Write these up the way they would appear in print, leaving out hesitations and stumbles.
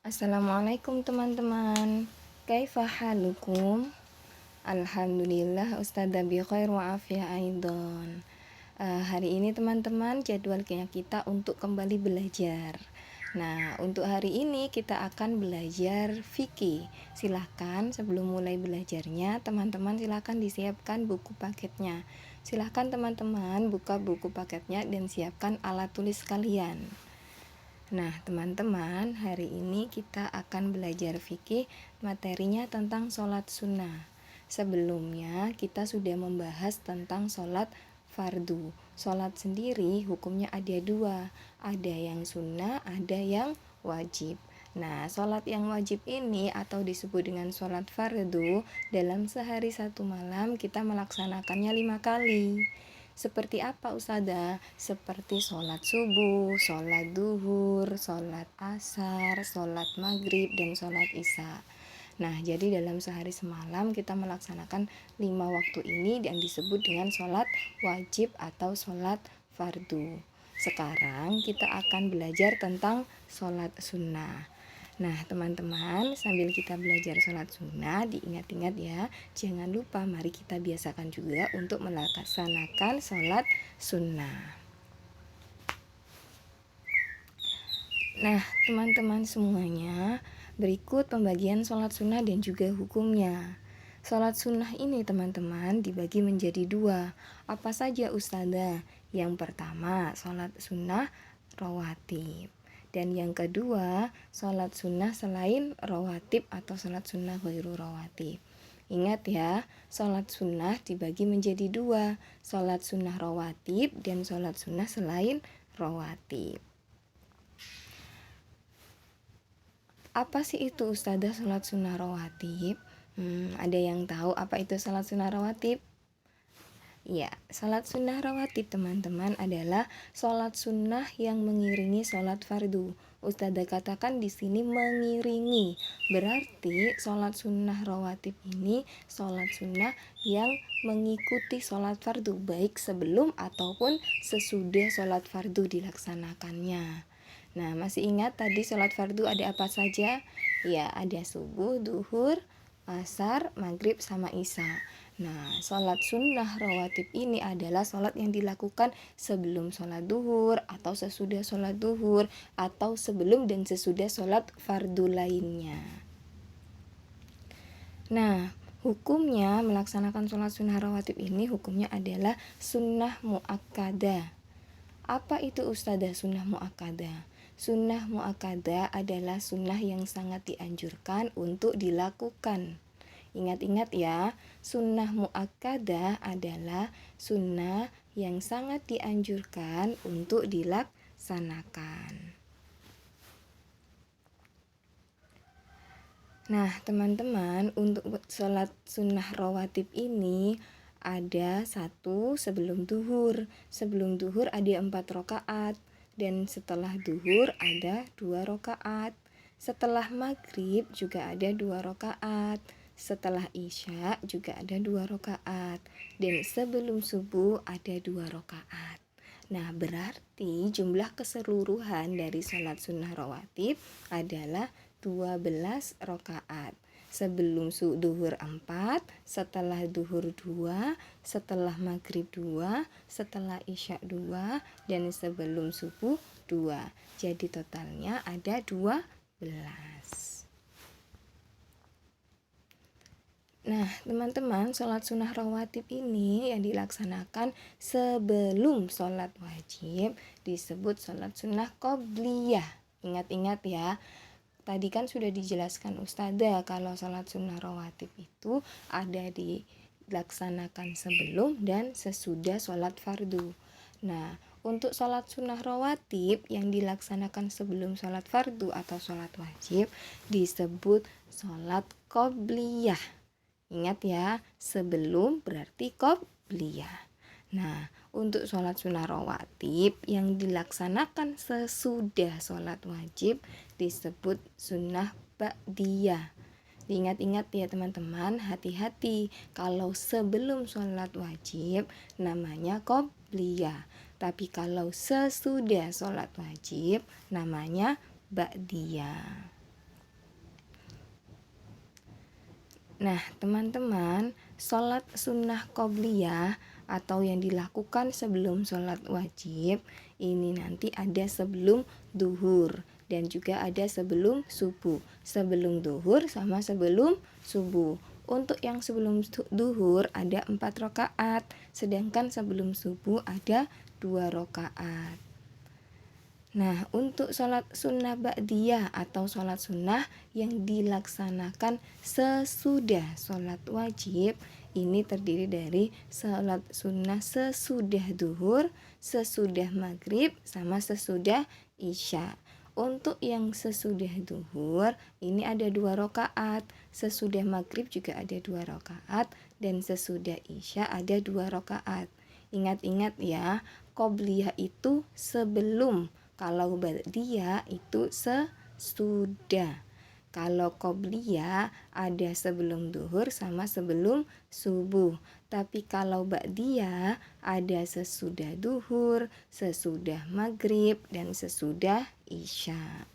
Assalamualaikum teman-teman. Kaifa halukum? Alhamdulillah ustadzah bi khair wa afiyah aidon. Hari ini teman-teman jadwalnya kita untuk kembali belajar. Nah, untuk hari ini kita akan belajar fikih. Silahkan sebelum mulai belajarnya, teman-teman silahkan disiapkan buku paketnya. Silahkan teman-teman buka buku paketnya dan siapkan alat tulis kalian. Nah, teman-teman, hari ini kita akan belajar fikih, materinya tentang sholat sunnah. Sebelumnya, kita sudah membahas tentang sholat fardu. Sholat sendiri hukumnya ada dua, ada yang sunnah, ada yang wajib. Nah, sholat yang wajib ini atau disebut dengan sholat fardu, dalam sehari satu malam kita melaksanakannya 5 kali. Seperti apa Ustazah? Seperti sholat subuh, sholat duhur, sholat asar, sholat maghrib, dan sholat isya. Nah, jadi dalam sehari semalam kita melaksanakan 5 waktu ini yang disebut dengan sholat wajib atau sholat fardu. Sekarang kita akan belajar tentang sholat sunnah. Nah, teman-teman, sambil kita belajar sholat sunnah, diingat-ingat ya, jangan lupa mari kita biasakan juga untuk melaksanakan sholat sunnah. Nah, teman-teman semuanya, berikut pembagian sholat sunnah dan juga hukumnya. Sholat sunnah ini teman-teman dibagi menjadi dua. Apa saja Ustazah? Yang pertama, sholat sunnah rawatib. Dan yang kedua, sholat sunnah selain rawatib atau sholat sunnah ghairu rawatib. Ingat ya, sholat sunnah dibagi menjadi dua, sholat sunnah rawatib dan sholat sunnah selain rawatib. Apa sih itu Ustazah sholat sunnah rawatib? Ada yang tahu apa itu sholat sunnah rawatib? Ya, sholat sunnah rawatib teman-teman adalah sholat sunnah yang mengiringi sholat fardu. Ustazah katakan di sini mengiringi, berarti sholat sunnah rawatib ini sholat sunnah yang mengikuti sholat fardu, baik sebelum ataupun sesudah sholat fardu dilaksanakannya. Nah, masih ingat tadi sholat fardu ada apa saja? Ya, ada subuh, duhur, asar, maghrib, sama isya. Nah, sholat sunnah rawatib ini adalah sholat yang dilakukan sebelum sholat duhur atau sesudah sholat duhur atau sebelum dan sesudah sholat fardu lainnya. Nah, hukumnya melaksanakan sholat sunnah rawatib ini hukumnya adalah sunnah muakkadah. Apa itu Ustazah sunnah muakkadah? Sunnah muakkadah adalah sunnah yang sangat dianjurkan untuk dilakukan. Ingat-ingat ya, sunnah muakkadah adalah sunnah yang sangat dianjurkan untuk dilaksanakan. Nah, teman-teman, untuk sholat sunnah rawatib ini ada satu sebelum duhur. Sebelum duhur ada 4 rakaat dan setelah duhur ada 2 rakaat. Setelah maghrib juga ada 2 rakaat. Setelah isya juga ada 2 rakaat dan sebelum subuh ada 2 rakaat. Nah, berarti jumlah keseluruhan dari sholat sunnah rawatib adalah 12 rakaat. Sebelum duhur 4, setelah duhur 2, setelah maghrib 2, setelah isya 2, dan sebelum subuh 2. Jadi totalnya ada 12. Nah, teman-teman, sholat sunnah rawatib ini yang dilaksanakan sebelum sholat wajib disebut sholat sunnah qobliyah. Ingat-ingat ya, tadi kan sudah dijelaskan Ustazah kalau sholat sunnah rawatib itu ada dilaksanakan sebelum dan sesudah sholat fardu. Nah, untuk sholat sunnah rawatib yang dilaksanakan sebelum sholat fardu atau sholat wajib disebut sholat qobliyah. Ingat ya, sebelum berarti qobliyah. Nah, untuk sholat sunnah rawatib yang dilaksanakan sesudah sholat wajib disebut sunnah ba'diyah. Diingat-ingat ya teman-teman, hati-hati kalau sebelum sholat wajib namanya qobliyah. Tapi kalau sesudah sholat wajib namanya ba'diyah. Nah, teman-teman, sholat sunnah qobliyah atau yang dilakukan sebelum sholat wajib, ini nanti ada sebelum duhur dan juga ada sebelum subuh. Sebelum duhur sama sebelum subuh. Untuk yang sebelum duhur ada 4 rakaat, sedangkan sebelum subuh ada 2 rakaat. Nah, untuk sholat sunnah ba'diyah atau sholat sunnah yang dilaksanakan sesudah sholat wajib, ini terdiri dari sholat sunnah sesudah duhur, sesudah maghrib, sama sesudah isya. Untuk yang sesudah duhur, ini ada 2 rakaat, sesudah maghrib juga ada 2 rakaat, dan sesudah isya ada 2 rakaat. Ingat-ingat ya, qobliyah itu sebelum, kalau ba'diyah itu sesudah. Kalau qobliyah ada sebelum duhur sama sebelum subuh. Tapi kalau ba'diyah ada sesudah duhur, sesudah maghrib, dan sesudah isya.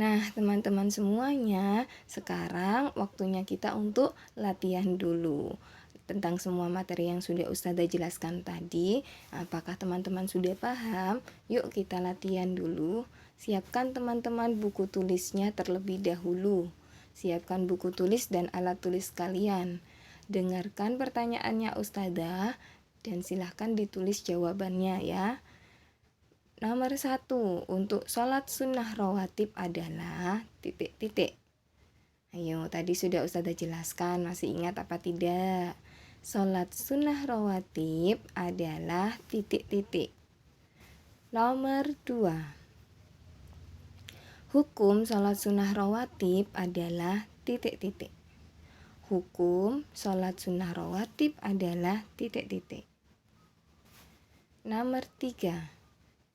Nah, teman-teman semuanya, sekarang waktunya kita untuk latihan dulu tentang semua materi yang sudah Ustazah jelaskan tadi. Apakah teman-teman sudah paham? Yuk kita latihan dulu. Siapkan teman-teman buku tulisnya terlebih dahulu. Siapkan buku tulis dan alat tulis kalian. Dengarkan pertanyaannya Ustazah dan silahkan ditulis jawabannya ya. Nomor 1, untuk sholat sunnah rawatib adalah titik-titik. Ayo, tadi sudah Ustazah jelaskan, masih ingat apa tidak? Sholat sunnah rawatib adalah titik-titik. Nomor 2, hukum sholat sunnah rawatib adalah titik-titik. Hukum sholat sunnah rawatib adalah titik-titik. Nomor 3,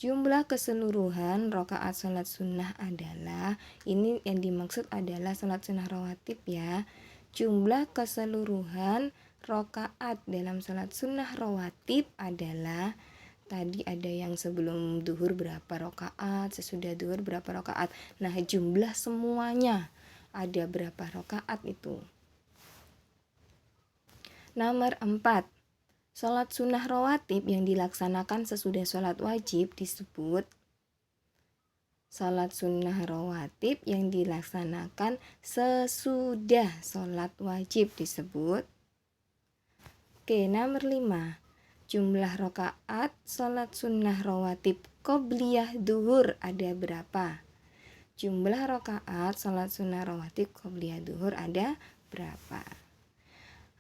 jumlah keseluruhan rakaat sholat sunnah adalah, ini yang dimaksud adalah sholat sunnah rawatib ya. Jumlah keseluruhan rakaat dalam sholat sunnah rawatib adalah, tadi ada yang sebelum duhur berapa rakaat, sesudah duhur berapa rakaat. Nah, jumlah semuanya ada berapa rakaat itu. Nomor 4, sholat sunnah rawatib yang dilaksanakan sesudah sholat wajib disebut sholat sunnah rawatib yang dilaksanakan sesudah sholat wajib disebut. Oke, nomor 5, jumlah rakaat sholat sunnah rawatib qobliyah duhur ada berapa? Jumlah rakaat sholat sunnah rawatib qobliyah duhur ada berapa?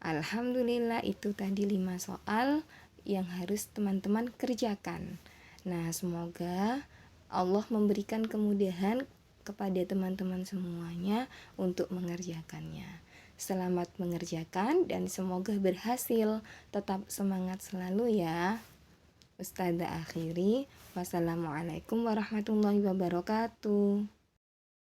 Alhamdulillah, itu tadi 5 soal yang harus teman-teman kerjakan. Nah, semoga Allah memberikan kemudahan kepada teman-teman semuanya untuk mengerjakannya. Selamat mengerjakan dan semoga berhasil. Tetap semangat selalu ya. Ustazah akhiri. Wassalamualaikum warahmatullahi wabarakatuh.